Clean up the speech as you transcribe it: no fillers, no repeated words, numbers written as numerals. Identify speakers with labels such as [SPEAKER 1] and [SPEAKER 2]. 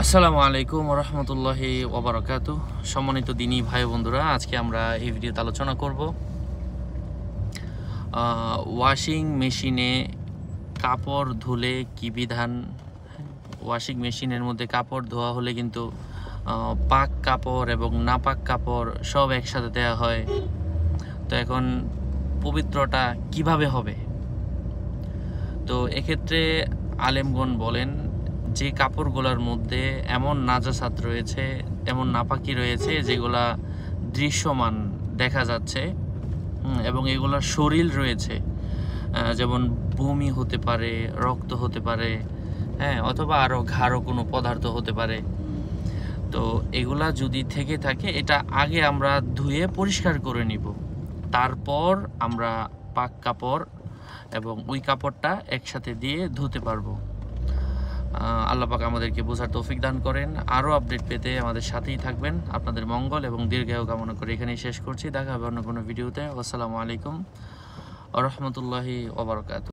[SPEAKER 1] আসসালামু আলাইকুম রহমতুল্লাহি ওবরাকাতু। সম্মানিত দিনী ভাই বন্ধুরা, আজকে আমরা এই ভিডিওতে আলোচনা করব ওয়াশিং মেশিনে কাপড় ধুলে কি বিধান। ওয়াশিং মেশিনের মধ্যে কাপড় ধোয়া হলে কিন্তু পাক কাপড় এবং নাপাক কাপড় সব একসাথে দেওয়া হয়। তো এখন পবিত্রটা কিভাবে হবে? তো এক্ষেত্রে আলেমগণ বলেন যে কাপড়গুলোর মধ্যে এমন নাজাসাত রয়েছে, এমন নাপাকি রয়েছে যেগুলা দৃশ্যমান দেখা যাচ্ছে এবং এগুলার শরীর রয়েছে, যেমন বমি হতে পারে, রক্ত হতে পারে, হ্যাঁ, অথবা আরও ঘাড়ো কোনো পদার্থ হতে পারে। তো এগুলা যদি থেকে থাকে, এটা আগে আমরা ধুয়ে পরিষ্কার করে নিব, তারপর আমরা পাক কাপড় এবং ওই কাপড়টা একসাথে দিয়ে ধুতে পারবো। আল্লাহ পাক আমাদেরকে বোঝার তৌফিক দান করেন। আরও আপডেট পেতে আমাদের সাথেই থাকবেন। আপনাদের মঙ্গল এবং দীর্ঘায়ু কামনা করে এখানেই শেষ করছি। দেখা হবে অন্য কোনো ভিডিওতে। আসসালামু আলাইকুম ওয়া রাহমাতুল্লাহি ওয়া বারাকাতুহু।